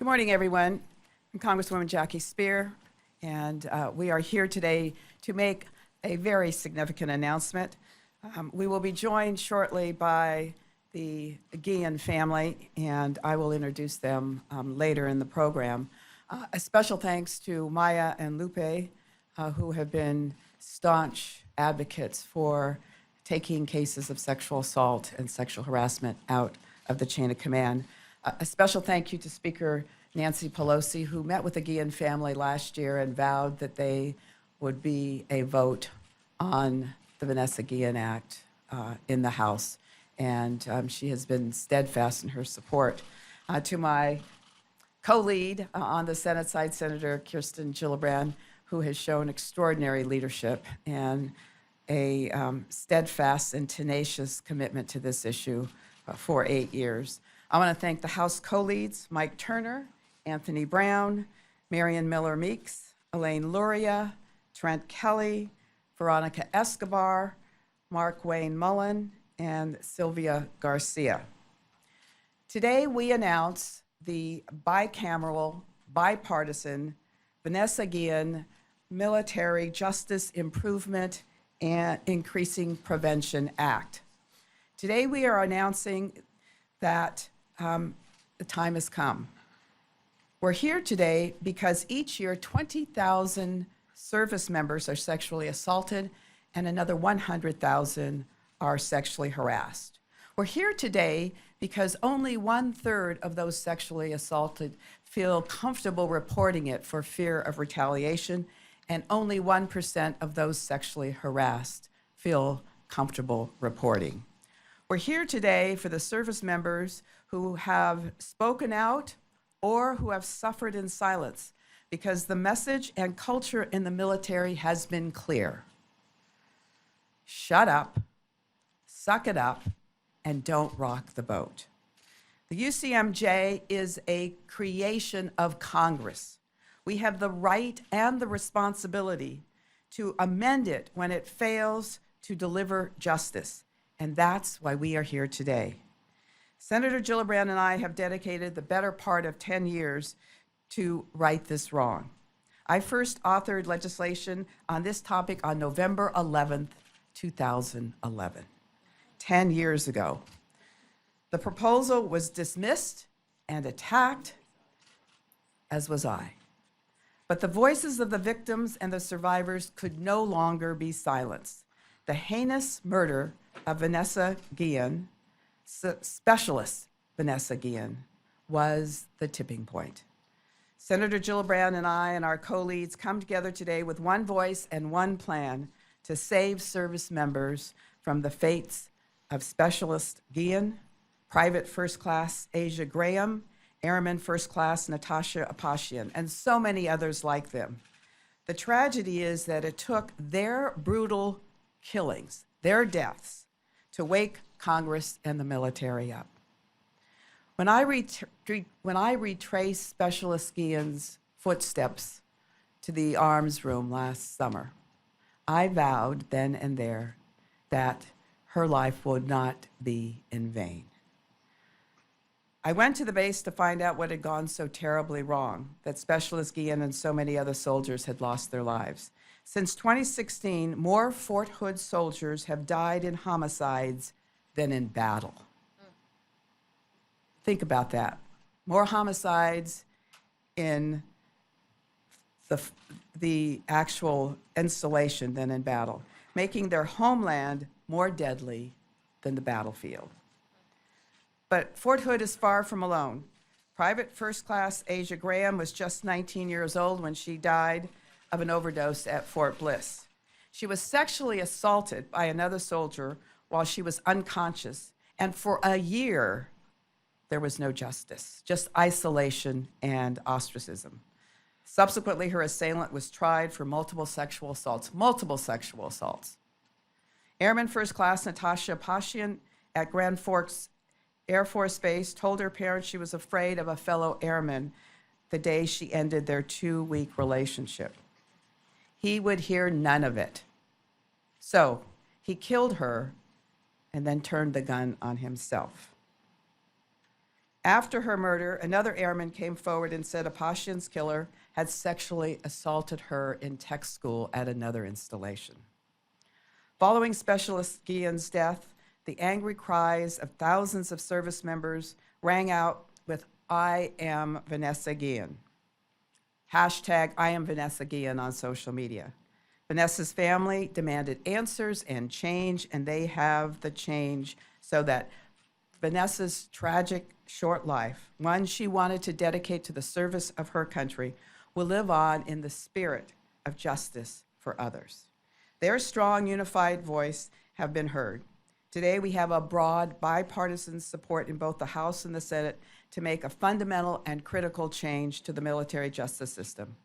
Good morning, everyone. I'm Congresswoman Jackie Speier, and we are here today to make a very significant announcement. We will be joined shortly by the Guillén family, and I will introduce them later in the program. A special thanks to Maya and Lupe, who have been staunch advocates for taking cases of sexual assault and sexual harassment out of the chain of command. A special thank you to Speaker Nancy Pelosi, who met with the Guillén family last year and vowed that they would be a vote on the Vanessa Guillén Act in the House. And she has been steadfast in her support. To my co-lead on the Senate side, Senator Kirsten Gillibrand, who has shown extraordinary leadership and a steadfast and tenacious commitment to this issue for 8 years. I want to thank the House co-leads, Mike Turner, Anthony Brown, Marion Miller Meeks, Elaine Luria, Trent Kelly, Veronica Escobar, Mark Wayne Mullen, and Sylvia Garcia. Today we announce the bicameral, bipartisan Vanessa Guillén Military Justice Improvement and Increasing Prevention Act. Today we are announcing that the time has come. We're here today because each year 20,000 service members are sexually assaulted and another 100,000 are sexually harassed. We're here today because only 1/3 of those sexually assaulted feel comfortable reporting it for fear of retaliation, and only 1% of those sexually harassed feel comfortable reporting. We're here today for the service members who have spoken out or who have suffered in silence, because the message and culture in the military has been clear. Shut up, suck it up, and don't rock the boat. The UCMJ is a creation of Congress. We have the right and the responsibility to amend it when it fails to deliver justice, and that's why we are here today. Senator Gillibrand and I have dedicated the better part of 10 years to right this wrong. I first authored legislation on this topic on November 11th, 2011, 10 years ago. The proposal was dismissed and attacked, as was I. But the voices of the victims and the survivors could no longer be silenced. The heinous murder of Vanessa Guillén, specialist Vanessa Guillén, was the tipping point. Senator Gillibrand and I and our co-leads come together today with one voice and one plan to save service members from the fates of Specialist Guillén, Private First Class Asia Graham, Airman First Class Natasha Apashian, and so many others like them. The tragedy is that it took their brutal killings, their deaths, to wake Congress and the military up. When I retraced Specialist Guillén's footsteps to the arms room last summer, I vowed then and there that her life would not be in vain. I went to the base to find out what had gone so terribly wrong, that Specialist Guillén and so many other soldiers had lost their lives. Since 2016, more Fort Hood soldiers have died in homicides than in battle. Think about that. More homicides in the actual installation than in battle, making their homeland more deadly than the battlefield. But Fort Hood is far from alone. Private First Class Asia Graham was just 19 years old when she died of an overdose at Fort Bliss. She was sexually assaulted by another soldier while she was unconscious, and for a year, there was no justice, just isolation and ostracism. Subsequently, her assailant was tried for multiple sexual assaults. Airman First Class Natasha Apashian at Grand Forks Air Force Base told her parents she was afraid of a fellow airman the day she ended their 2-week relationship. He would hear none of it. So he killed her and then turned the gun on himself. After her murder, another airman came forward and said Apashin's killer had sexually assaulted her in tech school at another installation. Following Specialist Guillén's death, the angry cries of thousands of service members rang out with "I am Vanessa Guillén." Hashtag I am Vanessa Guillén on social media. Vanessa's family demanded answers and change, and they have the change so that Vanessa's tragic short life, one she wanted to dedicate to the service of her country, will live on in the spirit of justice for others. Their strong, unified voice have been heard. Today, we have a broad, bipartisan support in both the House and the Senate to make a fundamental and critical change to the military justice system,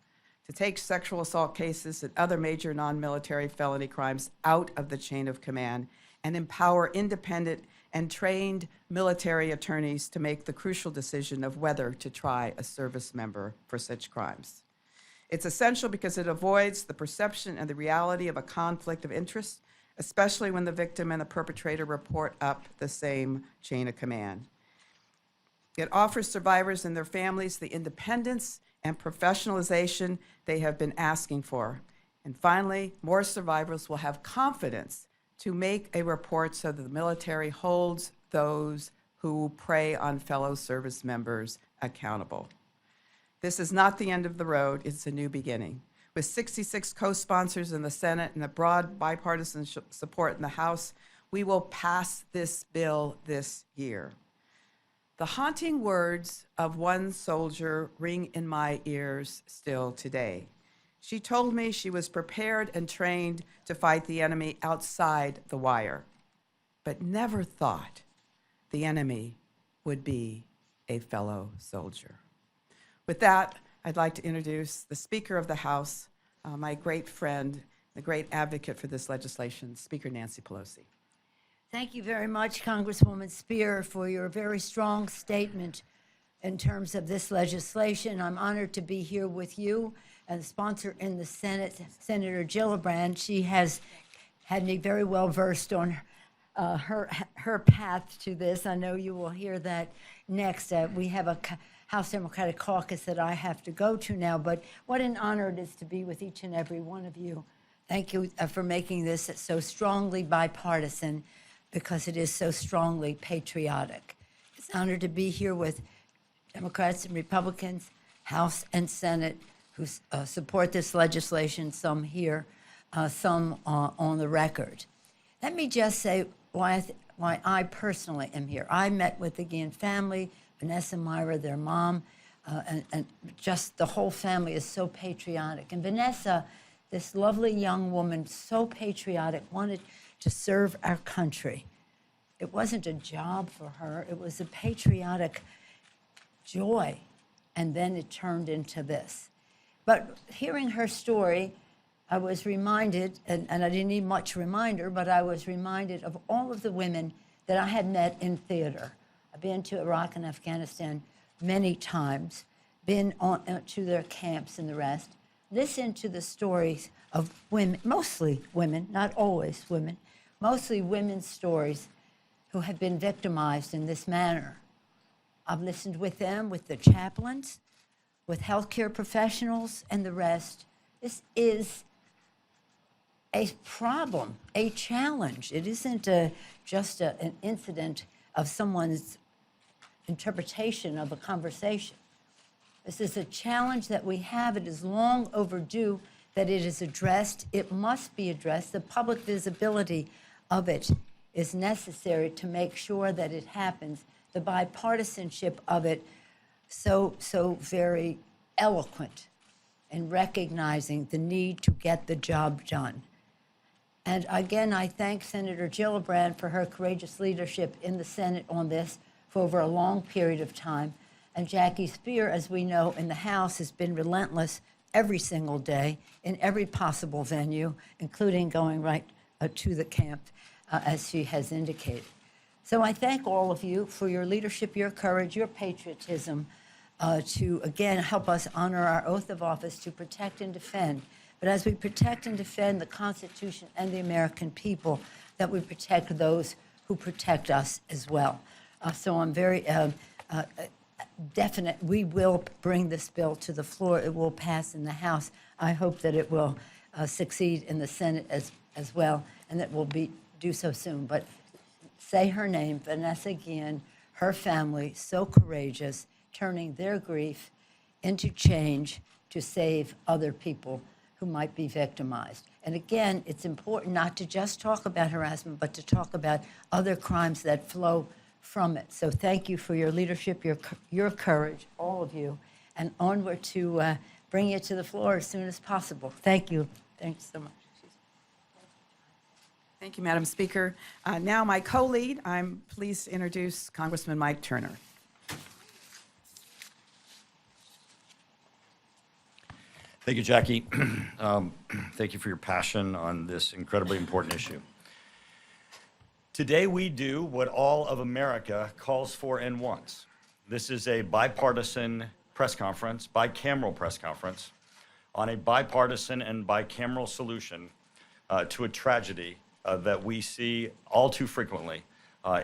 to take sexual assault cases and other major non-military felony crimes out of the chain of command and empower independent and trained military attorneys to make the crucial decision of whether to try a service member for such crimes. It's essential because it avoids the perception and the reality of a conflict of interest, especially when the victim and the perpetrator report up the same chain of command. It offers survivors and their families the independence and professionalization they have been asking for. And finally, more survivors will have confidence to make a report so that the military holds those who prey on fellow service members accountable. This is not the end of the road, it's a new beginning. With 66 co-sponsors in the Senate and a broad bipartisan support in the House, we will pass this bill this year. The haunting words of one soldier ring in my ears still today. She told me she was prepared and trained to fight the enemy outside the wire, but never thought the enemy would be a fellow soldier. With that, I'd like to introduce the Speaker of the House, my great friend, the great advocate for this legislation, Speaker Nancy Pelosi. Thank you very much, Congresswoman Speier, for your very strong statement in terms of this legislation. I'm honored to be here with you and the sponsor in the Senate, Senator Gillibrand. She has had me very well versed on her path to this. I know you will hear that next. We have a House Democratic Caucus that I have to go to now, but what an honor it is to be with each and every one of you. Thank you for making this so strongly bipartisan, because it is so strongly patriotic. It's an honor to be here with Democrats and Republicans, House and Senate, who support this legislation, some here, some on the record. Let me just say why I personally am here. I met with the Guillén family, Vanessa, Myra, their mom, and just the whole family is so patriotic. And Vanessa, this lovely young woman, so patriotic, wanted to serve our country. It wasn't a job for her, it was a patriotic joy, and then it turned into this. But hearing her story, I was reminded, and I didn't need much reminder, but I was reminded of all of the women that I had met in theater. I've been to Iraq and Afghanistan many times, been to their camps and the rest, listened to the stories of women, mostly women, not always women, mostly women's stories who have been victimized in this manner. I've listened with them, with the chaplains, with healthcare professionals and the rest. This is a problem, a challenge. It isn't just an incident of someone's interpretation of a conversation. This is a challenge that we have. It is long overdue that it is addressed. It must be addressed. The public visibility of it is necessary to make sure that it happens. The bipartisanship of it, so very eloquent in recognizing the need to get the job done. And again, I thank Senator Gillibrand for her courageous leadership in the Senate on this for over a long period of time. And Jackie Speier, as we know, in the House has been relentless every single day in every possible venue, including going right to the camp, as she has indicated. So I thank all of you for your leadership, your courage, your patriotism to, again, help us honor our oath of office to protect and defend. But as we protect and defend the Constitution and the American people, that we protect those who protect us as well. So I'm very we will bring this bill to the floor. It will pass in the House. I hope that it will succeed in the Senate as well, and that will do so soon. But say her name, Vanessa Guillén, her family, so courageous, turning their grief into change to save other people who might be victimized. And again, it's important not to just talk about harassment, but to talk about other crimes that flow from it. So thank you for your leadership, your courage, all of you, and onward to bring it to the floor as soon as possible. Thank you. Thanks so much. Thank you, Madam Speaker. Now my co-lead, I'm pleased to introduce Congressman Mike Turner. Thank you, Jackie. Thank you for your passion on this incredibly important issue. Today we do what all of America calls for and wants. This is a bipartisan press conference, bicameral press conference, on a bipartisan and bicameral solution to a tragedy that we see all too frequently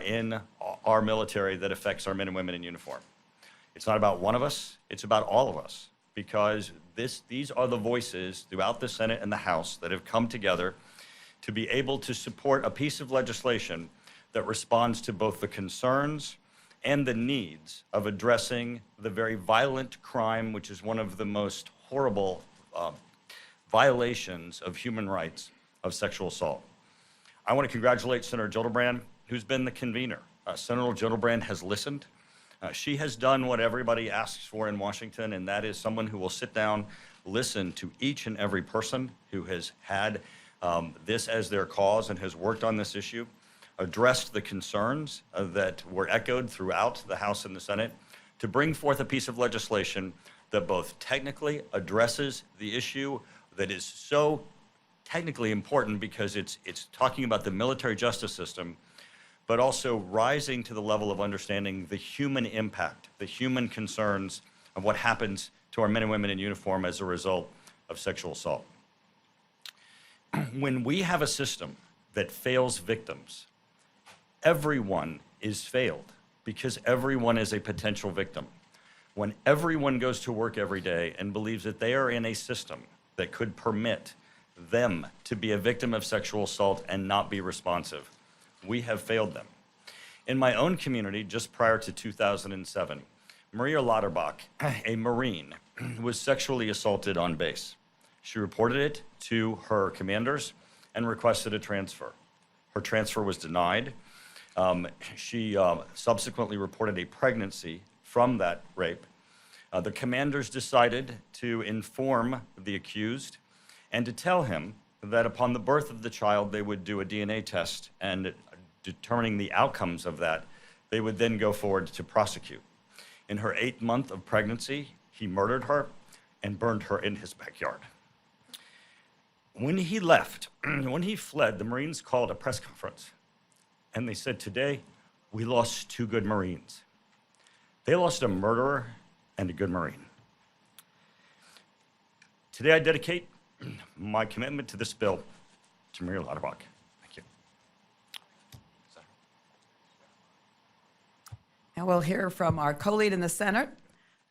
in our military that affects our men and women in uniform. It's not about one of us, it's about all of us, because these are the voices throughout the Senate and the House that have come together to be able to support a piece of legislation that responds to both the concerns and the needs of addressing the very violent crime, which is one of the most horrible violations of human rights, of sexual assault. I want to congratulate Senator Gillibrand, who's been the convener. Senator Gillibrand has listened. She has done what everybody asks for in Washington, and that is someone who will sit down, listen to each and every person who has had this as their cause and has worked on this issue, addressed the concerns that were echoed throughout the House and the Senate, to bring forth a piece of legislation that both technically addresses the issue that is so technically important because it's talking about the military justice system, but also rising to the level of understanding the human impact, the human concerns of what happens to our men and women in uniform as a result of sexual assault. When we have a system that fails victims, everyone is failed because everyone is a potential victim. When everyone goes to work every day and believes that they are in a system that could permit them to be a victim of sexual assault and not be responsive, we have failed them. In my own community, just prior to 2007, Maria Lauterbach, a Marine, was sexually assaulted on base. She reported it to her commanders and requested a transfer. Her transfer was denied. She subsequently reported a pregnancy from that rape. The commanders decided to inform the accused and to tell him that upon the birth of the child, they would do a DNA test, and determining the outcomes of that, they would then go forward to prosecute. In her 8th month of pregnancy, he murdered her and burned her in his backyard. When he left, when he fled, the Marines called a press conference, and they said, today, we lost 2 good Marines. They lost a murderer and a good Marine. Today, I dedicate my commitment to this bill to Maria Lauterbach. Thank you. Now we'll hear from our co-lead in the Senate,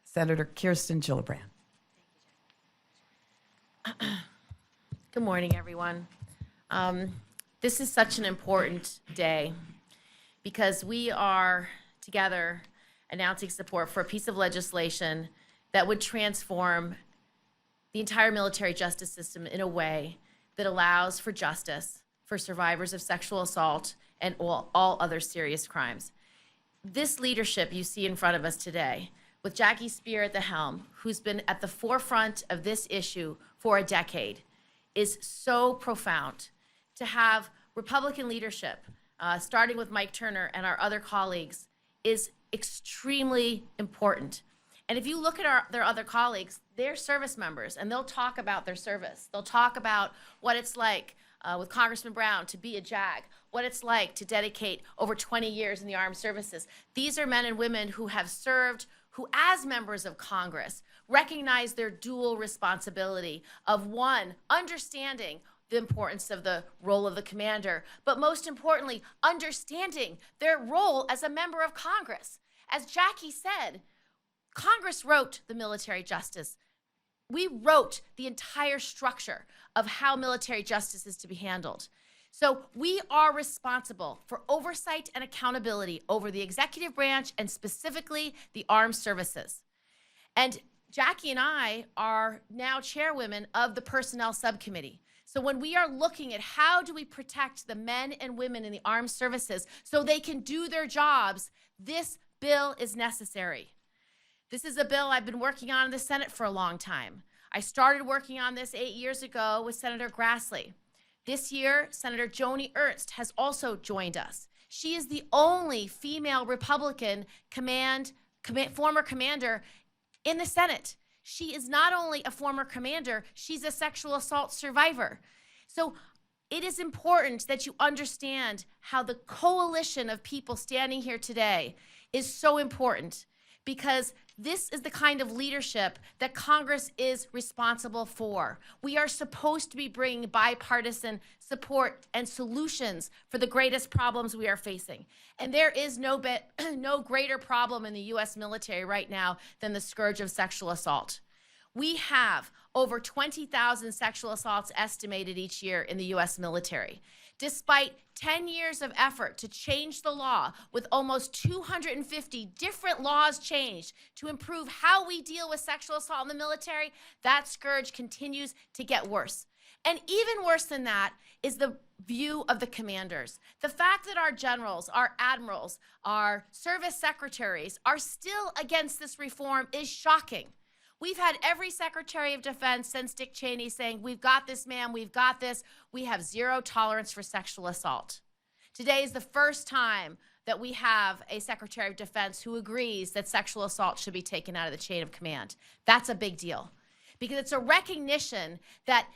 Senator Kirsten Gillibrand. Good morning, everyone. This is such an important day because we are together announcing support for a piece of legislation that would transform the entire military justice system in a way that allows for justice for survivors of sexual assault and all other serious crimes. This leadership you see in front of us today, with Jackie Speier at the helm, who's been at the forefront of this issue for a decade, is so profound. To have Republican leadership, starting with Mike Turner and our other colleagues, is extremely important. And if you look at their other colleagues, they're service members, and they'll talk about their service. They'll talk about what it's like with Congressman Brown to be a JAG, what it's like to dedicate over 20 years in the armed services. These are men and women who have served, who as members of Congress recognize their dual responsibility of, one, understanding the importance of the role of the commander, but most importantly, understanding their role as a member of Congress. as Jackie said, Congress wrote the military justice. We wrote the entire structure of how military justice is to be handled. So we are responsible for oversight and accountability over the executive branch and specifically the armed services. And Jackie and I are now chairwomen of the Personnel Subcommittee. So when we are looking at how do we protect the men and women in the armed services so they can do their jobs, this bill is necessary. This is a bill I've been working on in the Senate for a long time. I started working on this 8 years ago with Senator Grassley. This year, Senator Joni Ernst has also joined us. She is the only female Republican former commander in the Senate. She is not only a former commander, she's a sexual assault survivor. So it is important that you understand how the coalition of people standing here today is so important, because this is the kind of leadership that Congress is responsible for. We are supposed to be bringing bipartisan support and solutions for the greatest problems we are facing. And there is no greater problem in the U.S. military right now than the scourge of sexual assault. We have over 20,000 sexual assaults estimated each year in the U.S. military. Despite 10 years of effort to change the law, with almost 250 different laws changed to improve how we deal with sexual assault in the military, that scourge continues to get worse. And even worse than that is the view of the commanders. The fact that our generals, our admirals, our service secretaries are still against this reform is shocking. We've had every Secretary of Defense since Dick Cheney saying, we've got this, ma'am, we've got this. We have zero tolerance for sexual assault. Today is the first time that we have a Secretary of Defense who agrees that sexual assault should be taken out of the chain of command. That's a big deal, because it's a recognition that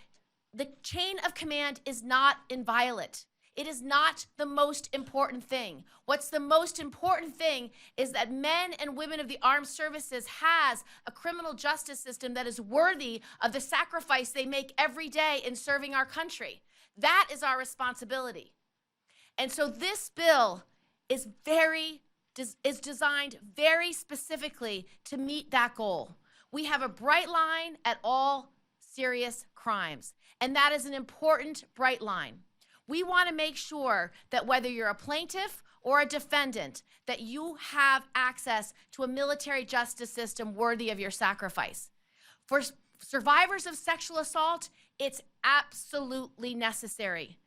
the chain of command is not inviolate. It is not the most important thing. What's the most important thing is that men and women of the armed services has a criminal justice system that is worthy of the sacrifice they make every day in serving our country. That is our responsibility. And so this bill is designed very specifically to meet that goal. We have a bright line at all serious crimes, and that is an important bright line. We want to make sure that whether you're a plaintiff or a defendant, that you have access to a military justice system worthy of your sacrifice. For survivors of sexual assault, it's absolutely necessary.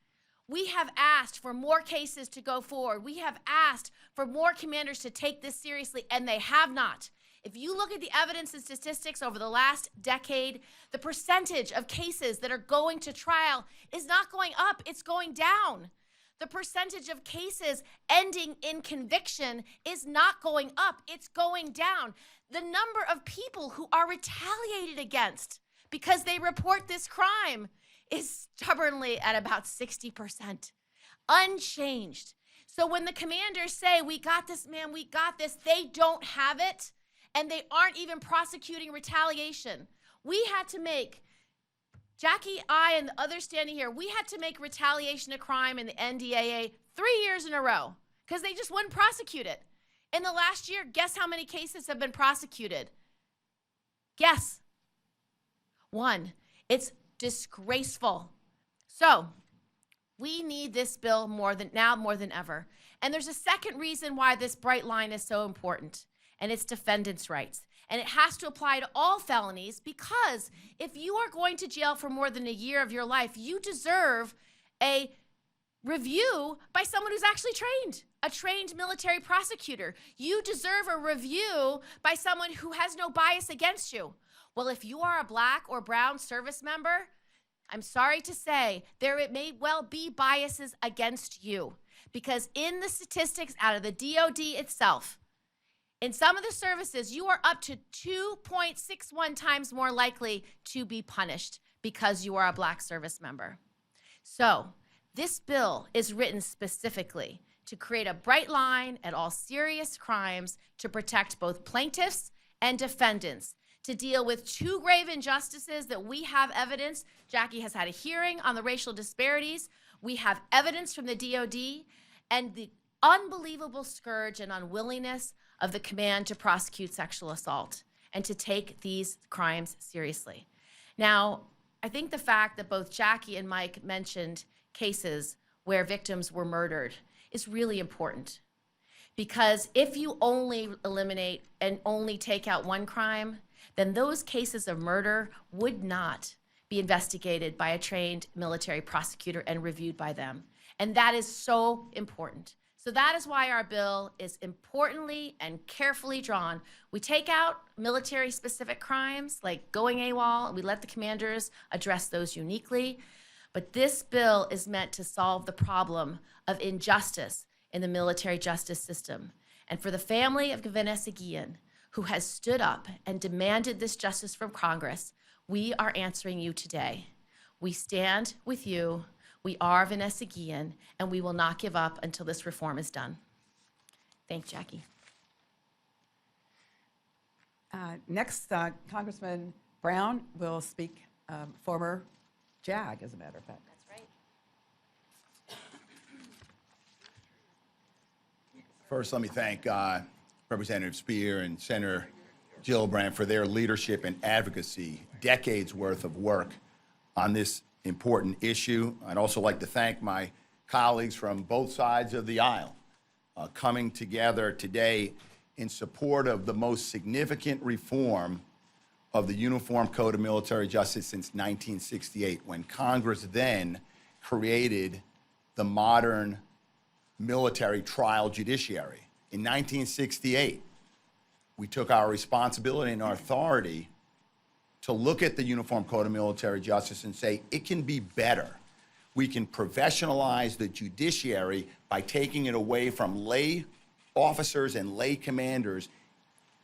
We have asked for more cases to go forward. We have asked for more commanders to take this seriously, and they have not. If you look at the evidence and statistics over the last decade, the percentage of cases that are going to trial is not going up, it's going down. The percentage of cases ending in conviction is not going up, it's going down. The number of people who are retaliated against because they report this crime is stubbornly at about 60%, unchanged. So when the commanders say, we got this, man, we got this, they don't have it. And they aren't even prosecuting retaliation. We had to make, Jackie, I, and the others standing here, we had to make retaliation a crime in the NDAA 3 years in a row because they just wouldn't prosecute it. In the last year, guess how many cases have been prosecuted? Guess. 1. It's disgraceful. So we need this bill more than ever. And there's a second reason why this bright line is so important. And it's defendants' rights. And it has to apply to all felonies, because if you are going to jail for more than a year of your life, you deserve a review by someone who's actually trained, a trained military prosecutor. You deserve a review by someone who has no bias against you. Well, if you are a black or brown service member, I'm sorry to say, there it may well be biases against you, because in the statistics out of the DOD itself, in some of the services, you are up to 2.61 times more likely to be punished because you are a black service member. So this bill is written specifically to create a bright line at all serious crimes to protect both plaintiffs and defendants, to deal with two grave injustices that we have evidence. Jackie has had a hearing on the racial disparities. We have evidence from the DOD and the unbelievable scourge and unwillingness of the command to prosecute sexual assault and to take these crimes seriously. Now, I think the fact that both Jackie and Mike mentioned cases where victims were murdered is really important. Because if you only eliminate and only take out one crime, then those cases of murder would not be investigated by a trained military prosecutor and reviewed by them. And that is so important. So that is why our bill is importantly and carefully drawn. We take out military-specific crimes like going AWOL, and we let the commanders address those uniquely. But this bill is meant to solve the problem of injustice in the military justice system. And for the family of Vanessa Guillén, who has stood up and demanded this justice from Congress, we are answering you today. We stand with you. We are Vanessa Guillén, and we will not give up until this reform is done. Thanks, Jackie. Next, Congressman Brown will speak, former JAG, as a matter of fact. That's right. First, let me thank Representative Speier and Senator Gillibrand for their leadership and advocacy, decades worth of work on this important issue. I'd also like to thank my colleagues from both sides of the aisle coming together today in support of the most significant reform of the Uniform Code of Military Justice since 1968, when Congress then created the modern military trial judiciary. In 1968, we took our responsibility and our authority to look at the Uniform Code of Military Justice and say, it can be better. We can professionalize the judiciary by taking it away from lay officers and lay commanders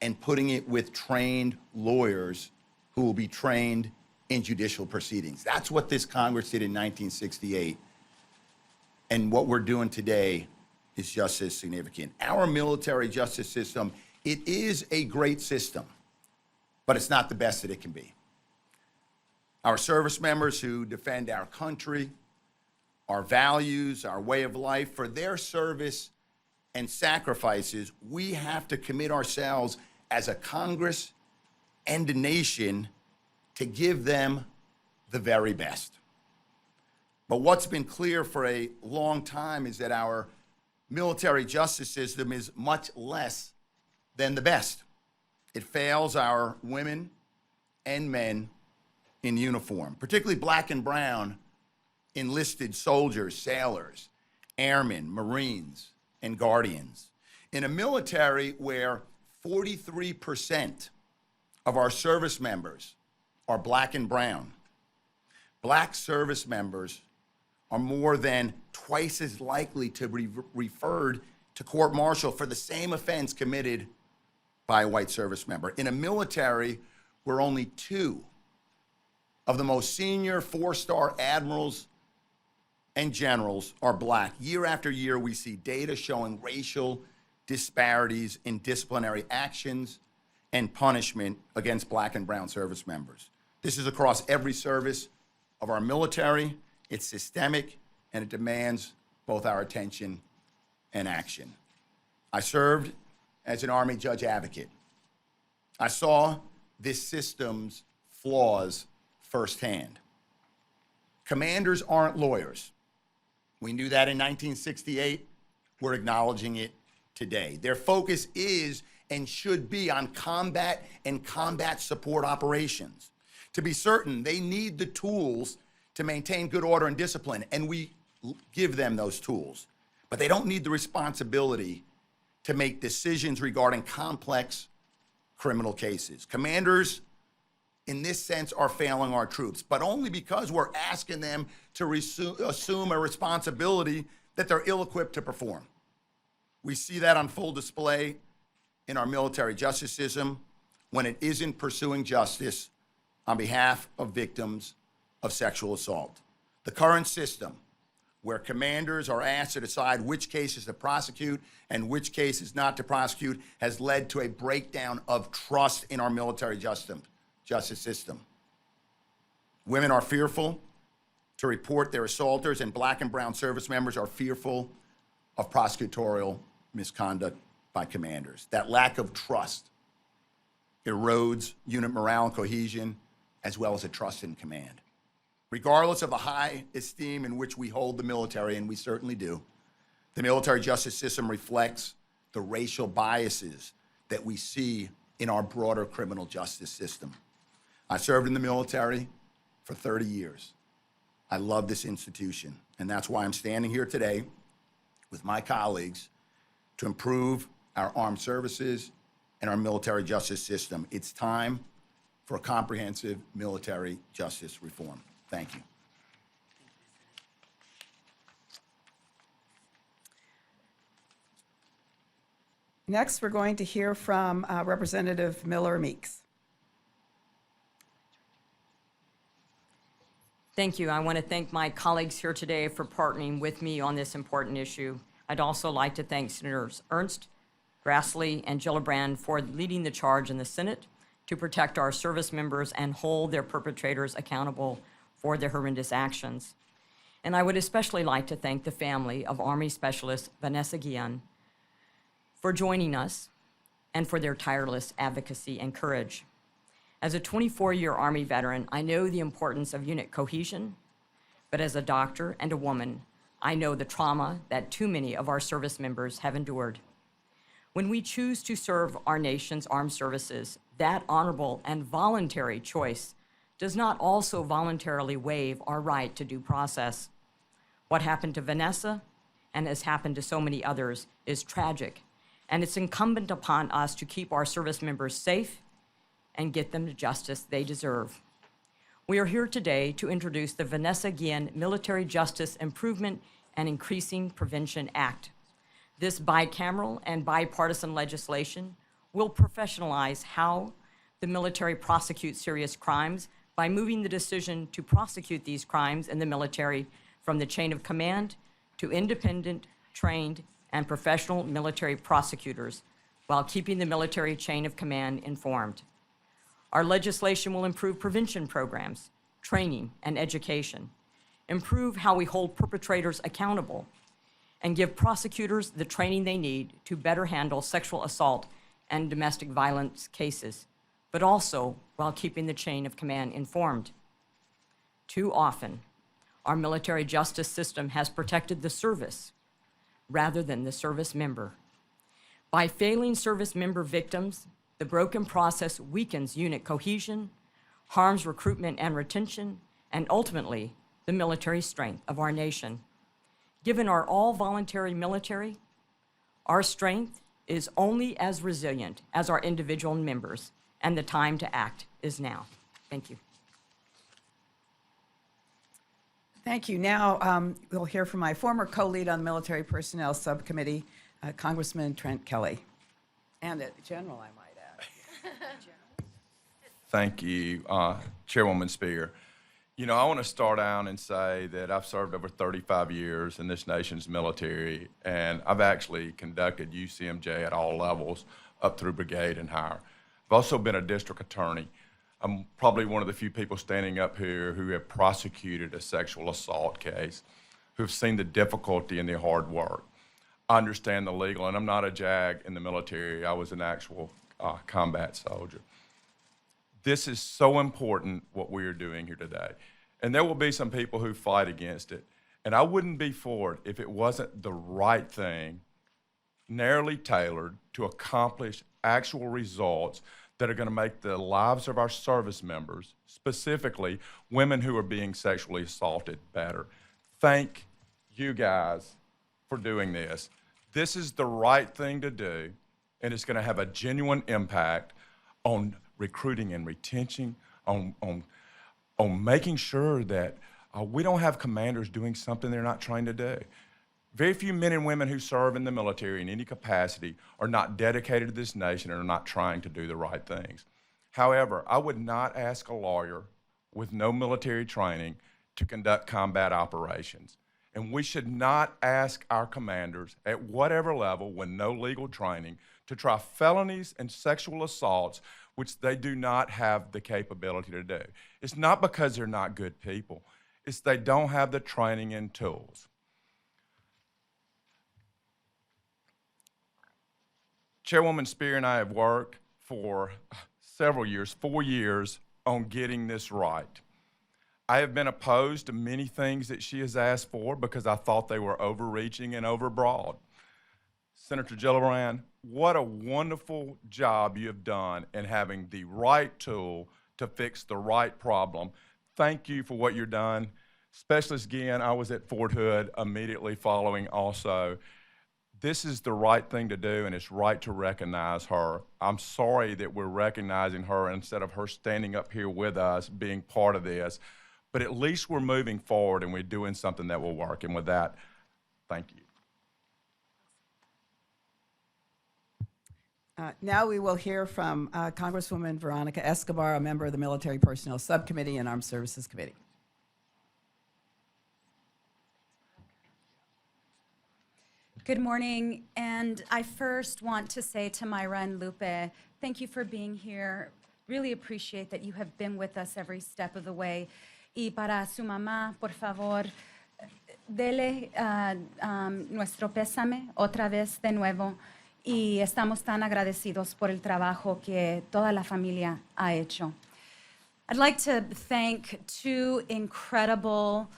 and putting it with trained lawyers who will be trained in judicial proceedings. That's what this Congress did in 1968. And what we're doing today is just as significant. Our military justice system, it is a great system, but it's not the best that it can be. Our service members who defend our country, our values, our way of life, for their service and sacrifices, we have to commit ourselves as a Congress and a nation to give them the very best. But what's been clear for a long time is that our military justice system is much less than the best. It fails our women and men in uniform, particularly black and brown enlisted soldiers, sailors, airmen, Marines, and guardians. In a military where 43% of our service members are black and brown, black service members are more than twice as likely to be referred to court-martial for the same offense committed by a white service member. In a military where only 2 of the most senior 4-star admirals and generals are black, year after year we see data showing racial disparities in disciplinary actions and punishment against black and brown service members. This is across every service of our military. It's systemic, and it demands both our attention and action. I served as an Army judge advocate. I saw this system's flaws firsthand. Commanders aren't lawyers. We knew that in 1968. We're acknowledging it today. Their focus is and should be on combat and combat support operations. To be certain, they need the tools to maintain good order and discipline, and we give them those tools. But they don't need the responsibility to make decisions regarding complex criminal cases. Commanders, in this sense, are failing our troops, but only because we're asking them to assume a responsibility that they're ill-equipped to perform. We see that on full display in our military justice system when it isn't pursuing justice on behalf of victims of sexual assault. The current system, where commanders are asked to decide which cases to prosecute and which cases not to prosecute, has led to a breakdown of trust in our military justice system. Women are fearful to report their assaulters, and black and brown service members are fearful of prosecutorial misconduct by commanders. That lack of trust erodes unit morale and cohesion, as well as a trust in command. Regardless of the high esteem in which we hold the military, and we certainly do, the military justice system reflects the racial biases that we see in our broader criminal justice system. I served in the military for 30 years. I love this institution, and that's why I'm standing here today with my colleagues to improve our armed services and our military justice system. It's time for a comprehensive military justice reform. Thank you. Next, we're going to hear from Representative Miller Meeks. Thank you. I want to thank my colleagues here today for partnering with me on this important issue. I'd also like to thank Senators Ernst, Grassley, and Gillibrand for leading the charge in the Senate to protect our service members and hold their perpetrators accountable for their horrendous actions. And I would especially like to thank the family of Army Specialist Vanessa Guillén for joining us and for their tireless advocacy and courage. As a 24-year Army veteran, I know the importance of unit cohesion, but as a doctor and a woman, I know the trauma that too many of our service members have endured. When we choose to serve our nation's armed services, that honorable and voluntary choice does not also voluntarily waive our right to due process. What happened to Vanessa, and has happened to so many others, is tragic, and it's incumbent upon us to keep our service members safe and get them the justice they deserve. We are here today to introduce the Vanessa Guillén Military Justice Improvement and Increasing Prevention Act. This bicameral and bipartisan legislation will professionalize how the military prosecutes serious crimes by moving the decision to prosecute these crimes in the military from the chain of command to independent, trained, and professional military prosecutors, while keeping the military chain of command informed. Our legislation will improve prevention programs, training, and education, improve how we hold perpetrators accountable, and give prosecutors the training they need to better handle sexual assault and domestic violence cases, but also while keeping the chain of command informed. Too often, our military justice system has protected the service rather than the service member. By failing service member victims, the broken process weakens unit cohesion, harms recruitment and retention, and ultimately, the military strength of our nation. Given our all-voluntary military, our strength is only as resilient as our individual members, and the time to act is now. Thank you. Thank you. Now we'll hear from my former co-lead on the Military Personnel Subcommittee, Congressman Trent Kelly. And a general, I might add. Thank you, Chairwoman Speier. You know, I want to start out and say that I've served over 35 years in this nation's military, and I've actually conducted UCMJ at all levels, up through brigade and higher. I've also been a district attorney. I'm probably one of the few people standing up here who have prosecuted a sexual assault case, who've seen the difficulty and the hard work. I understand the legal, and I'm not a JAG in the military. I was an actual combat soldier. This is so important, what we are doing here today. And there will be some people who fight against it. And I wouldn't be for it if it wasn't the right thing, narrowly tailored to accomplish actual results that are going to make the lives of our service members, specifically women who are being sexually assaulted, better. Thank you guys for doing this. This is the right thing to do, and it's going to have a genuine impact on recruiting and retention, on making sure that we don't have commanders doing something they're not trying to do. Very few men and women who serve in the military in any capacity are not dedicated to this nation and are not trying to do the right things. However, I would not ask a lawyer with no military training to conduct combat operations. And we should not ask our commanders at whatever level with no legal training to try felonies and sexual assaults which they do not have the capability to do. It's not because they're not good people. It's they don't have the training and tools. Chairwoman Speier and I have worked for several years, 4 years, on getting this right. I have been opposed to many things that she has asked for because I thought they were overreaching and overbroad. Senator Gillibrand, what a wonderful job you have done in having the right tool to fix the right problem. Thank you for what you've done. Specialist Guillén, I was at Fort Hood immediately following also. This is the right thing to do, and it's right to recognize her. I'm sorry that we're recognizing her instead of her standing up here with us, being part of this. But at least we're moving forward and we're doing something that will work. And with that, thank you. Now we will hear from Congresswoman Veronica Escobar, a member of the Military Personnel Subcommittee and Armed Services Committee. Good morning, and I first want to say to Myra and Lupe, thank you for being here. Really appreciate that you have been with us every step of the way. Y para su mamá, por favor, dele nuestro pésame otra vez de nuevo. Y estamos tan agradecidos por el trabajo que toda la familia ha hecho. I'd like to thank two incredible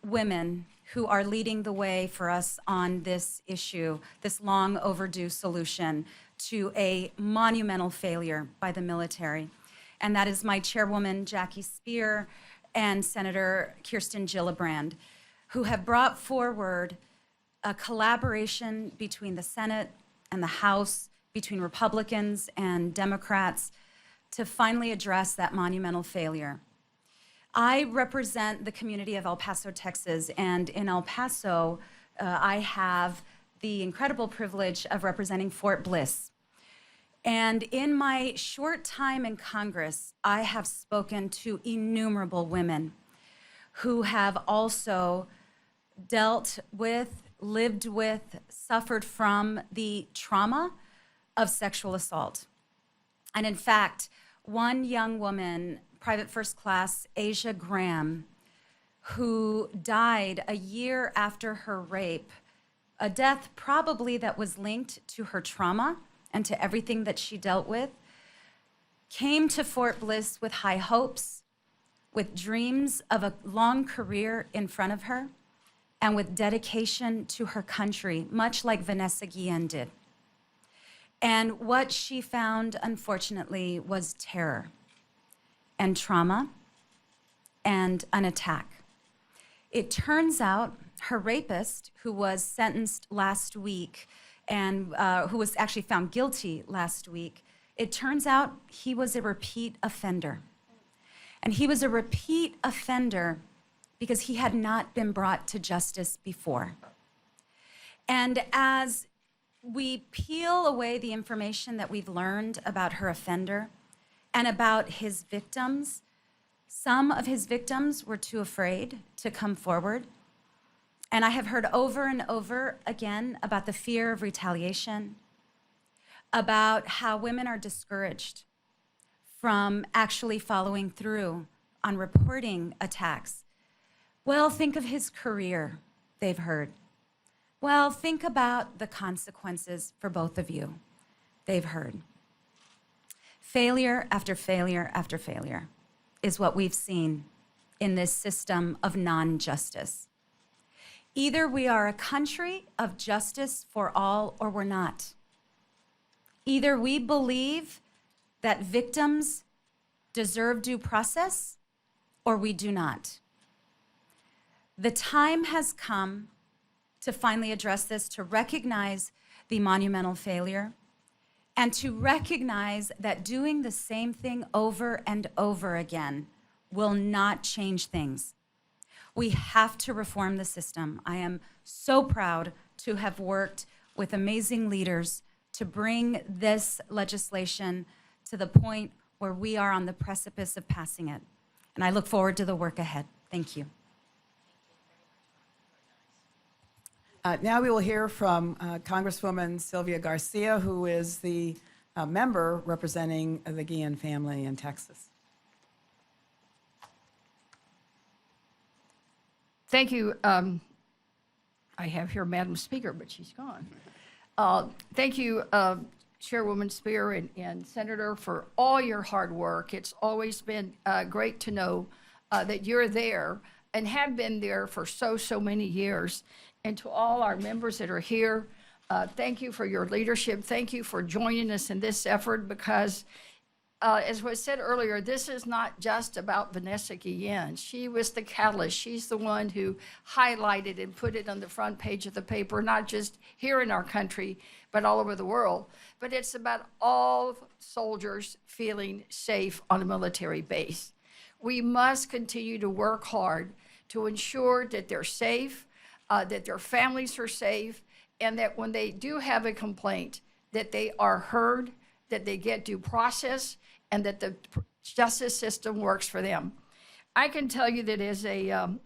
women who are leading the way for us on this issue, this long overdue solution to a monumental failure by the military. And that is my chairwoman, Jackie Speier, and Senator Kirsten Gillibrand, who have brought forward a collaboration between the Senate and the House, between Republicans and Democrats, to finally address that monumental failure. I represent the community of El Paso, Texas, and in El Paso, I have the incredible privilege of representing Fort Bliss. And in my short time in Congress, I have spoken to innumerable women who have also dealt with, lived with, suffered from the trauma of sexual assault. And in fact, one young woman, Private First Class Asia Graham, who died a year after her rape, a death probably that was linked to her trauma and to everything that she dealt with, came to Fort Bliss with high hopes, with dreams of a long career in front of her, and with dedication to her country, much like Vanessa Guillén did. And what she found, unfortunately, was terror and trauma and an attack. It turns out her rapist, who was sentenced last week and who was actually found guilty last week, it turns out he was a repeat offender. And he was a repeat offender because he had not been brought to justice before. And as we peel away the information that we've learned about her offender and about his victims, some of his victims were too afraid to come forward. And I have heard over and over again about the fear of retaliation, about how women are discouraged from actually following through on reporting attacks. Well, think of his career, they've heard. Well, think about the consequences for both of you, they've heard. Failure after failure after failure is what we've seen in this system of non-justice. Either we are a country of justice for all or we're not. Either we believe that victims deserve due process or we do not. The time has come to finally address this, to recognize the monumental failure, and to recognize that doing the same thing over and over again will not change things. We have to reform the system. I am so proud to have worked with amazing leaders to bring this legislation to the point where we are on the precipice of passing it. And I look forward to the work ahead. Thank you. Now we will hear from Congresswoman Sylvia Garcia, who is the member representing the Guillén family in Texas. Thank you. I have here Madam Speaker, but she's gone. Thank you, Chairwoman Speier and Senator, for all your hard work. It's always been great to know that you're there and have been there for so many years. And to all our members that are here, thank you for your leadership. Thank you for joining us in this effort because, as was said earlier, this is not just about Vanessa Guillén. She was the catalyst. She's the one who highlighted and put it on the front page of the paper, not just here in our country, but all over the world. But it's about all soldiers feeling safe on a military base. We must continue to work hard to ensure that they're safe, that their families are safe, and that when they do have a complaint, that they are heard, that they get due process, and that the justice system works for them. I can tell you that as a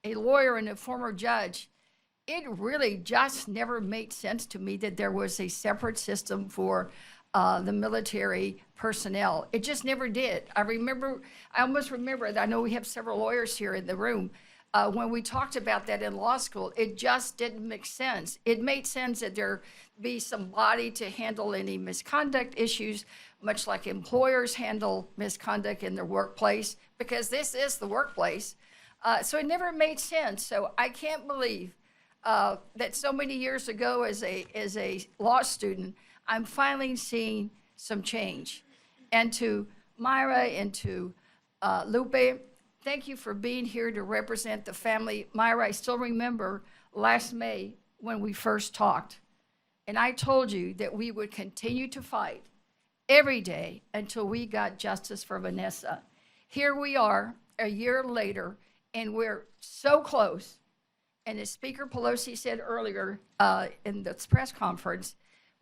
lawyer and a former judge, it really just never made sense to me that there was a separate system for the military personnel. It just never did. I almost remember, I know we have several lawyers here in the room, when we talked about that in law school, it just didn't make sense. It made sense that there be somebody to handle any misconduct issues, much like employers handle misconduct in their workplace, because this is the workplace. So it never made sense. So I can't believe that so many years ago as a law student, I'm finally seeing some change. And to Myra and to Lupe, thank you for being here to represent the family. Myra, I still remember last May when we first talked, and I told you that we would continue to fight every day until we got justice for Vanessa. Here we are a year later, and we're so close. And as Speaker Pelosi said earlier in the press conference,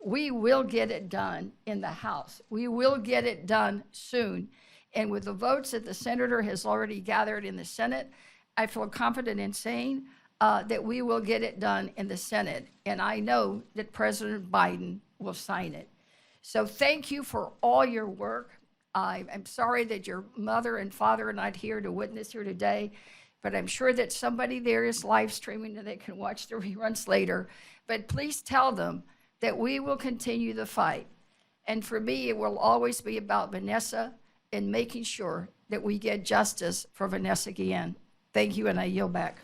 we will get it done in the House. We will get it done soon. And with the votes that the senator has already gathered in the Senate, I feel confident in saying that we will get it done in the Senate. And I know that President Biden will sign it. So thank you for all your work. I'm sorry that your mother and father are not here to witness here today, but I'm sure that somebody there is live streaming and they can watch the reruns later. But please tell them that we will continue the fight. And for me, it will always be about Vanessa and making sure that we get justice for Vanessa Guillén. Thank you, and I yield back.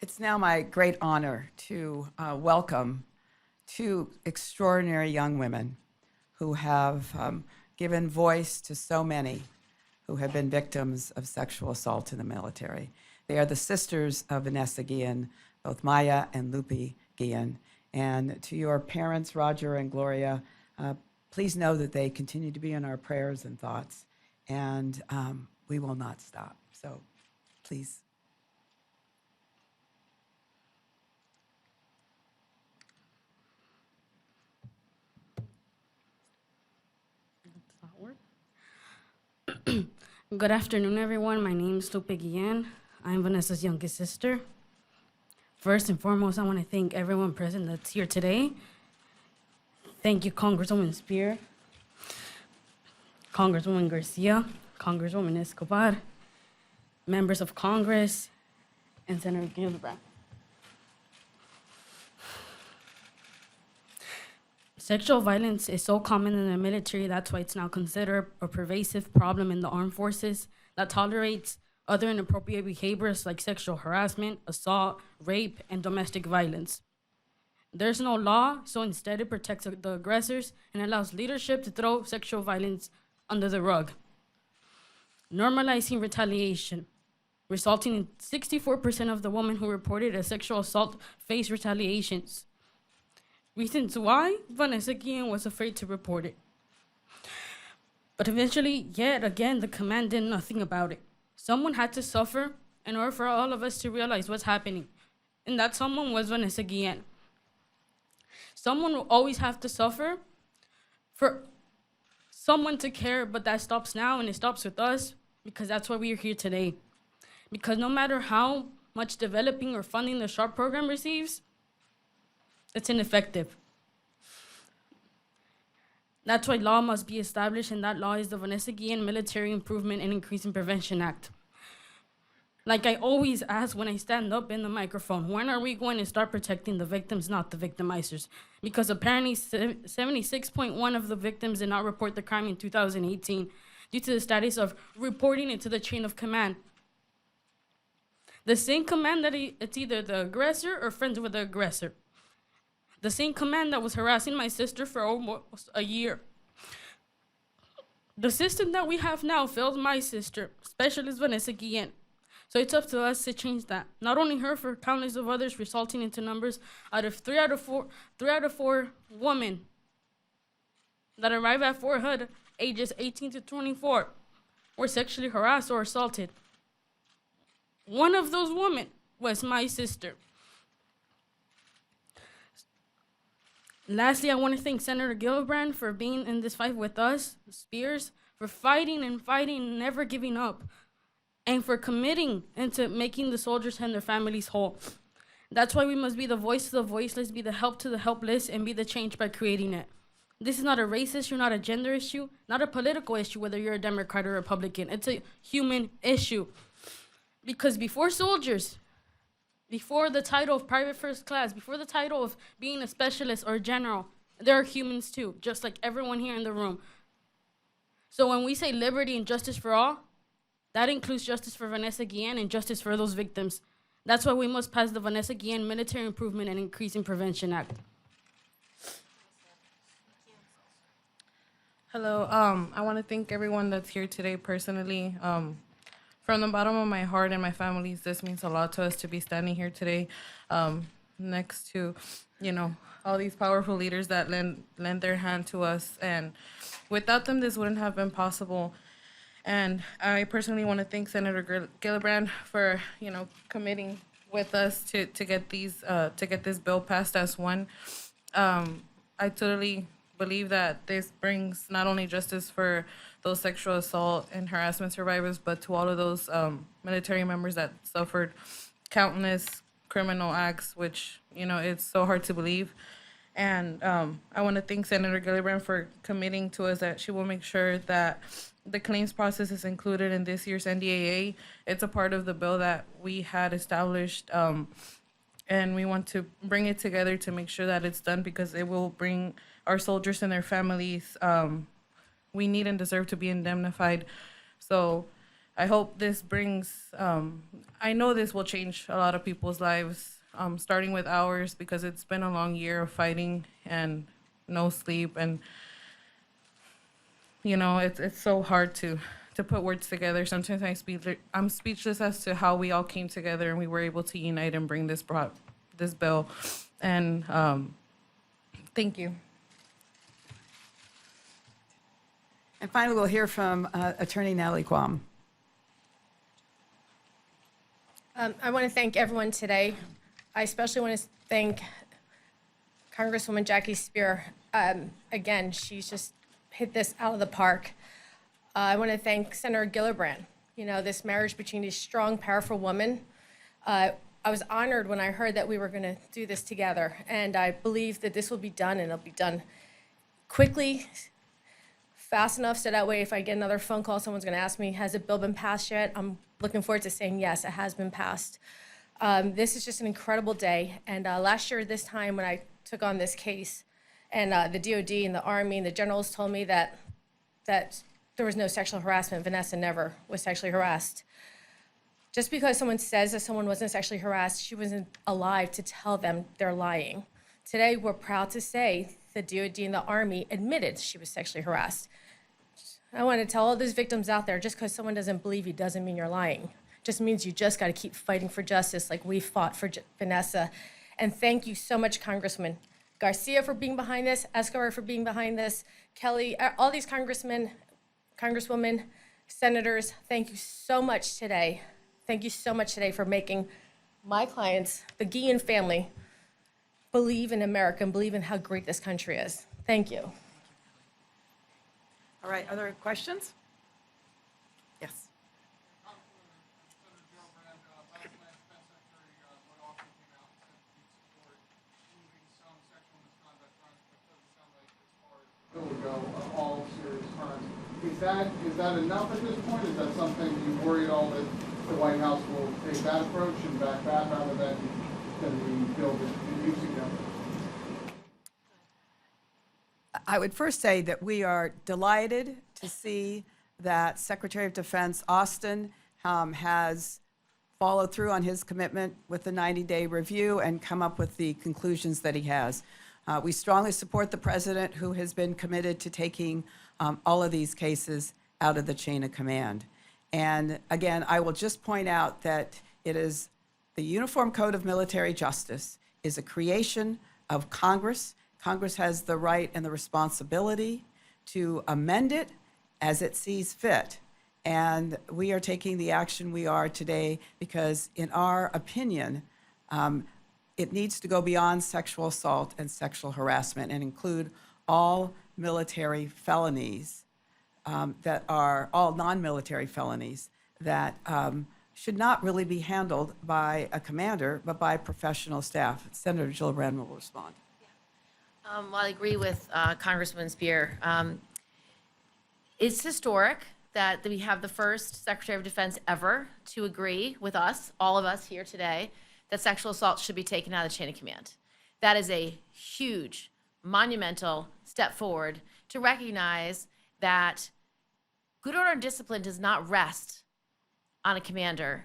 It's now my great honor to welcome two extraordinary young women who have given voice to so many who have been victims of sexual assault in the military. They are the sisters of Vanessa Guillén, both Maya and Lupe Guillén. And to your parents, Roger and Gloria, please know that they continue to be in our prayers and thoughts, and we will not stop. So please. Good afternoon, everyone. My name is Lupe Guillén. I'm Vanessa's youngest sister. First and foremost, I want to thank everyone present that's here today. Thank you, Congresswoman Speier, Congresswoman Garcia, Congresswoman Escobar, members of Congress, and Senator Gillibrand. Sexual violence is so common in the military, that's why it's now considered a pervasive problem in the armed forces that tolerates other inappropriate behaviors like sexual harassment, assault, rape, and domestic violence. There's no law, so instead it protects the aggressors and allows leadership to throw sexual violence under the rug. Normalizing retaliation, resulting in 64% of the women who reported a sexual assault face retaliations. Reasons why Vanessa Guillén was afraid to report it. But eventually, yet again, the command did nothing about it. Someone had to suffer in order for all of us to realize what's happening. And that someone was Vanessa Guillén. Someone will always have to suffer for someone to care, but that stops now and it stops with us because that's why we are here today. Because no matter how much developing or funding the SHARP program receives, it's ineffective. That's why law must be established, and that law is the Vanessa Guillén Military Improvement and Increasing Prevention Act. Like I always ask when I stand up in the microphone, when are we going to start protecting the victims, not the victimizers? Because apparently 76.1% of the victims did not report the crime in 2018 due to the status of reporting it to the chain of command. The same command that it's either the aggressor or friends with the aggressor. The same command that was harassing my sister for almost a year. The system that we have now failed my sister, Specialist Vanessa Guillén. So it's up to us to change that. Not only her, for countless of others, resulting into numbers three out of four women that arrive at Fort Hood, ages 18 to 24, were sexually harassed or assaulted. One of those women was my sister. Lastly, I want to thank Senator Gillibrand for being in this fight with us, Spears, for fighting and fighting, never giving up, and for committing into making the soldiers and their families whole. That's why we must be the voice to the voiceless, be the help to the helpless, and be the change by creating it. This is not a race issue, not a gender issue, not a political issue, whether you're a Democrat or Republican. It's a human issue. Because before soldiers, before the title of private first class, before the title of being a specialist or a general, there are humans too, just like everyone here in the room. So when we say liberty and justice for all, that includes justice for Vanessa Guillén and justice for those victims. That's why we must pass the Vanessa Guillén Military Improvement and Increasing Prevention Act. Hello, I want to thank everyone that's here today personally. From the bottom of my heart and my family's, this means a lot to us to be standing here today next to, all these powerful leaders that lend their hand to us. And without them, this wouldn't have been possible. And I personally want to thank Senator Gillibrand for, committing with us to get this bill passed as one. I totally believe that this brings not only justice for those sexual assault and harassment survivors, but to all of those military members that suffered countless criminal acts, which, it's so hard to believe. And I want to thank Senator Gillibrand for committing to us that she will make sure that the claims process is included in this year's NDAA. It's a part of the bill that we had established, and we want to bring it together to make sure that it's done, because it will bring our soldiers and their families we need and deserve to be indemnified. So I hope this brings, I know this will change a lot of people's lives, starting with ours, because it's been a long year of fighting and no sleep. And, it's so hard to put words together. Sometimes I'm speechless as to how we all came together and we were able to unite and bring this bill. And thank you. And finally, we'll hear from Attorney Natalie Quam. I want to thank everyone today. I especially want to thank Congresswoman Jackie Speier. Again, she's just hit this out of the park. I want to thank Senator Gillibrand. This marriage between these strong, powerful women. I was honored when I heard that we were going to do this together, and I believe that this will be done, and it'll be done quickly, fast enough, so that way if I get another phone call, someone's going to ask me, has the bill been passed yet? I'm looking forward to saying, yes, it has been passed. This is just an incredible day. And last year, this time when I took on this case, and the DOD and the Army and the generals told me that there was no sexual harassment. Vanessa never was sexually harassed. Just because someone says that someone wasn't sexually harassed, she wasn't alive to tell them they're lying. Today, we're proud to say the DOD and the Army admitted she was sexually harassed. I want to tell all those victims out there, just because someone doesn't believe you doesn't mean you're lying. Just means you just got to keep fighting for justice like we fought for Vanessa. And thank you so much, Congressman Garcia, for being behind this, Escobar for being behind this, Kelly, all these congressmen, congresswomen, senators, thank you so much today. Thank you so much today for making my clients, the Guillén family, believe in America and believe in how great this country is. Thank you. All right, other questions? Yes. All serious crimes. Is that enough at this point? Is that something you worry at all that the White House will take that approach and back that rather than the bill that you suggest. I would first say that we are delighted to see that Secretary of Defense Austin has followed through on his commitment with the 90-day review and come up with the conclusions that he has. We strongly support the president, who has been committed to taking all of these cases out of the chain of command. And again, I will just point out that it is the Uniform Code of Military Justice is a creation of Congress. Congress has the right and the responsibility to amend it as it sees fit. And we are taking the action we are today because, in our opinion, it needs to go beyond sexual assault and sexual harassment and include all military felonies that are all non-military felonies that should not really be handled by a commander, but by professional staff. Senator Gillibrand will respond. Well, I agree with Congresswoman Speier. It's historic that we have the first Secretary of Defense ever to agree with us, all of us here today, that sexual assault should be taken out of the chain of command. That is a huge, monumental step forward to recognize that good order and discipline does not rest on a commander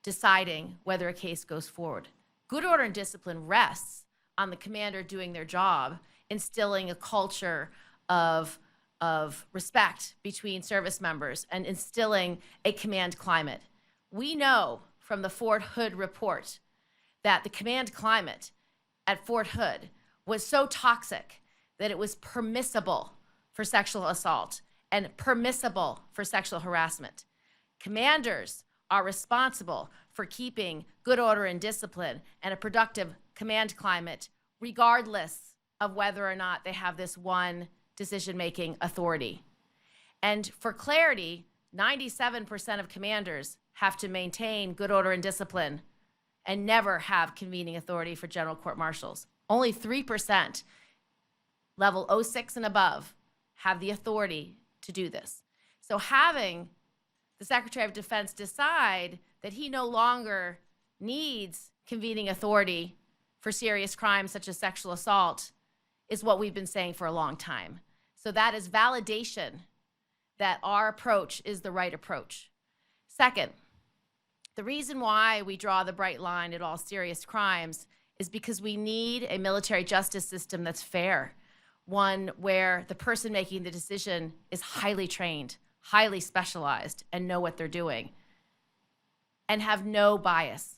deciding whether a case goes forward. Good order and discipline rests on the commander doing their job, instilling a culture of respect between service members and instilling a command climate. We know from the Fort Hood report that the command climate at Fort Hood was so toxic that it was permissible for sexual assault and permissible for sexual harassment. Commanders are responsible for keeping good order and discipline and a productive command climate, regardless of whether or not they have this one decision-making authority. And for clarity, 97% of commanders have to maintain good order and discipline and never have convening authority for general court-martials. Only 3%, level 06 and above, have the authority to do this. So having the Secretary of Defense decide that he no longer needs convening authority for serious crimes such as sexual assault is what we've been saying for a long time. So that is validation that our approach is the right approach. Second, the reason why we draw the bright line at all serious crimes is because we need a military justice system that's fair, one where the person making the decision is highly trained, highly specialized, and know what they're doing, and have no bias.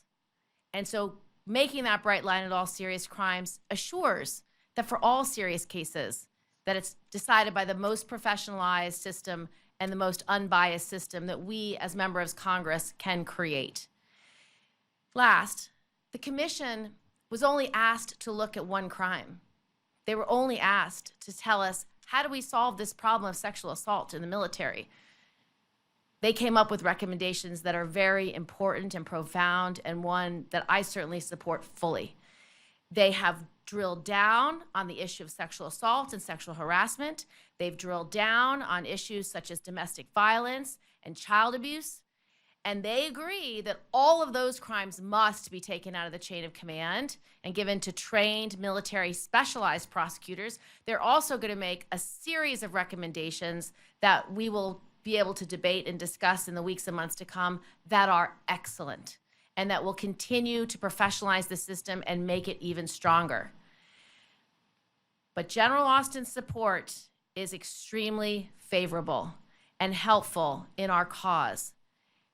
And so making that bright line at all serious crimes assures that for all serious cases, that it's decided by the most professionalized system and the most unbiased system that we as members of Congress can create. Last, the commission was only asked to look at one crime. They were only asked to tell us, how do we solve this problem of sexual assault in the military? They came up with recommendations that are very important and profound, and one that I certainly support fully. They have drilled down on the issue of sexual assault and sexual harassment. They've drilled down on issues such as domestic violence and child abuse. And they agree that all of those crimes must be taken out of the chain of command and given to trained military specialized prosecutors. They're also going to make a series of recommendations that we will be able to debate and discuss in the weeks and months to come that are excellent and that will continue to professionalize the system and make it even stronger. But General Austin's support is extremely favorable and helpful in our cause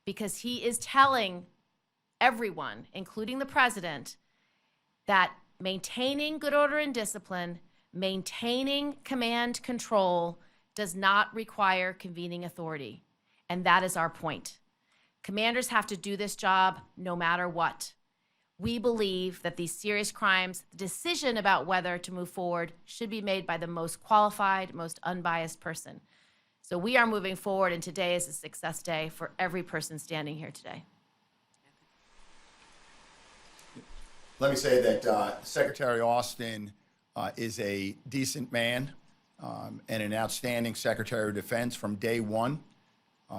because he is telling everyone, including the president, that maintaining good order and discipline, maintaining command control does not require convening authority. And that is our point. Commanders have to do this job no matter what. We believe that these serious crimes, the decision about whether to move forward should be made by the most qualified, most unbiased person. So we are moving forward, and today is a success day for every person standing here today. Let me say that Secretary Austin is a decent man and an outstanding Secretary of Defense from day one.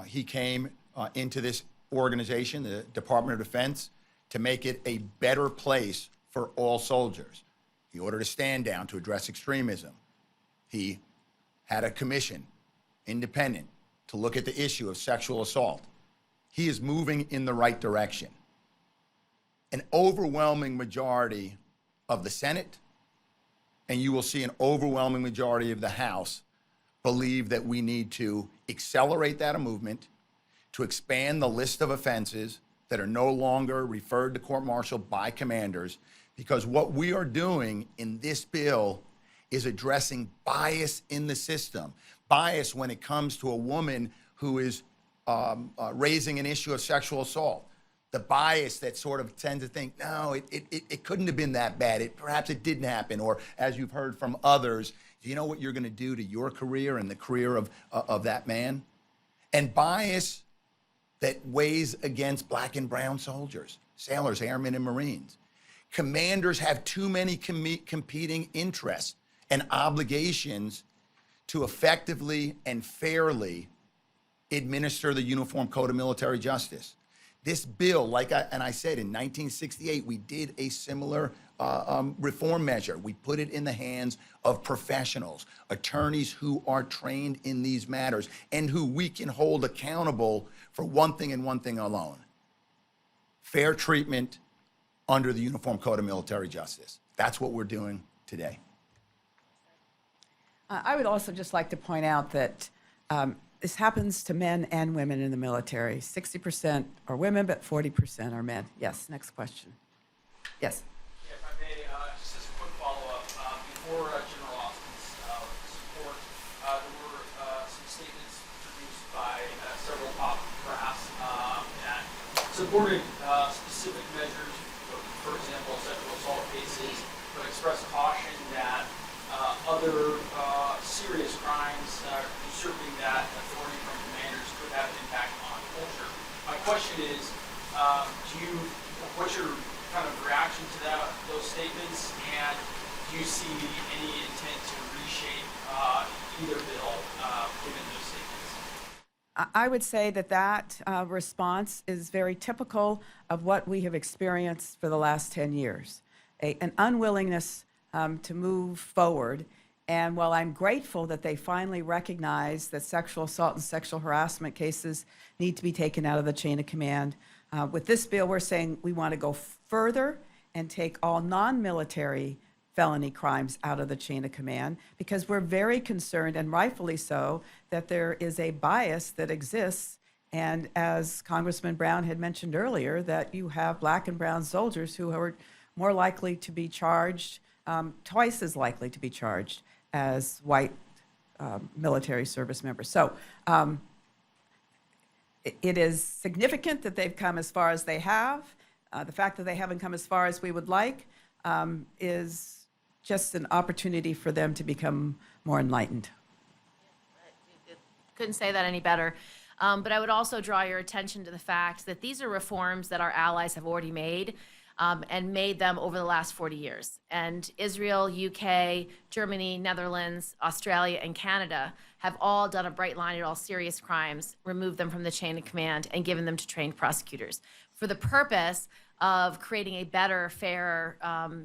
He came into this organization, the Department of Defense, to make it a better place for all soldiers. He ordered a stand down to address extremism. He had a commission, independent, to look at the issue of sexual assault. He is moving in the right direction. An overwhelming majority of the Senate, and you will see an overwhelming majority of the House, believe that we need to accelerate that movement, to expand the list of offenses that are no longer referred to court-martial by commanders, because what we are doing in this bill is addressing bias in the system, bias when it comes to a woman who is raising an issue of sexual assault. The bias that sort of tends to think, no, it couldn't have been that bad. Perhaps it didn't happen. Or as you've heard from others, do you know what you're going to do to your career and the career of that man? And bias that weighs against black and brown soldiers, sailors, airmen, and Marines. Commanders have too many competing interests and obligations to effectively and fairly administer the Uniform Code of Military Justice. This bill, like I said, in 1968, we did a similar reform measure. We put it in the hands of professionals, attorneys who are trained in these matters and who we can hold accountable for one thing and one thing alone: fair treatment under the Uniform Code of Military Justice. That's what we're doing today. I would also just like to point out that this happens to men and women in the military. 60% are women, but 40% are men. Yes, next question. Yes. Yeah, if I may, just as a quick follow-up, before General Austin's support, there were some statements produced by several top brass that supported specific measures, for example, sexual assault cases, but expressed caution that other serious crimes usurping that authority from commanders could have an impact on culture. My question is, what's your kind of reaction to those statements, and do you see any intent to reshape either bill given those statements? I would say that response is very typical of what we have experienced for the last 10 years, an unwillingness to move forward. And while I'm grateful that they finally recognize that sexual assault and sexual harassment cases need to be taken out of the chain of command, with this bill, we're saying we want to go further and take all non-military felony crimes out of the chain of command, because we're very concerned, and rightfully so, that there is a bias that exists. And as Congressman Brown had mentioned earlier, that you have black and brown soldiers who are more likely to be charged, twice as likely to be charged as white military service members. So it is significant that they've come as far as they have. The fact that they haven't come as far as we would like is just an opportunity for them to become more enlightened. Couldn't say that any better. But I would also draw your attention to the fact that these are reforms that our allies have already made, and made them over the last 40 years. And Israel, UK, Germany, Netherlands, Australia, and Canada have all done a bright line at all serious crimes, removed them from the chain of command, and given them to trained prosecutors for the purpose of creating a better, fairer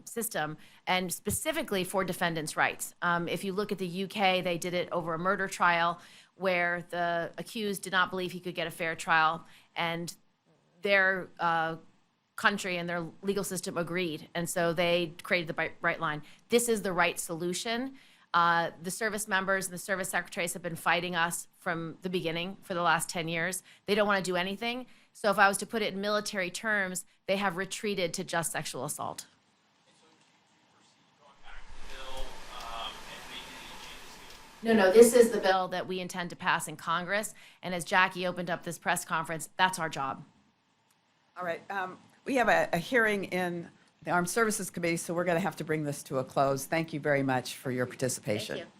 system, and specifically for defendants' rights. If you look at the UK, they did it over a murder trial where the accused did not believe he could get a fair trial, and their country and their legal system agreed, and so they created the right line. This is the right solution. The service members and the service secretaries have been fighting us from the beginning for the last 10 years. They don't want to do anything. So if I was to put it in military terms, they have retreated to just sexual assault. No, this is the bill that we intend to pass in Congress, and as Jackie opened up this press conference, that's our job. All right. We have a hearing in the Armed Services Committee, so we're going to have to bring this to a close. Thank you very much for your participation. Thank you.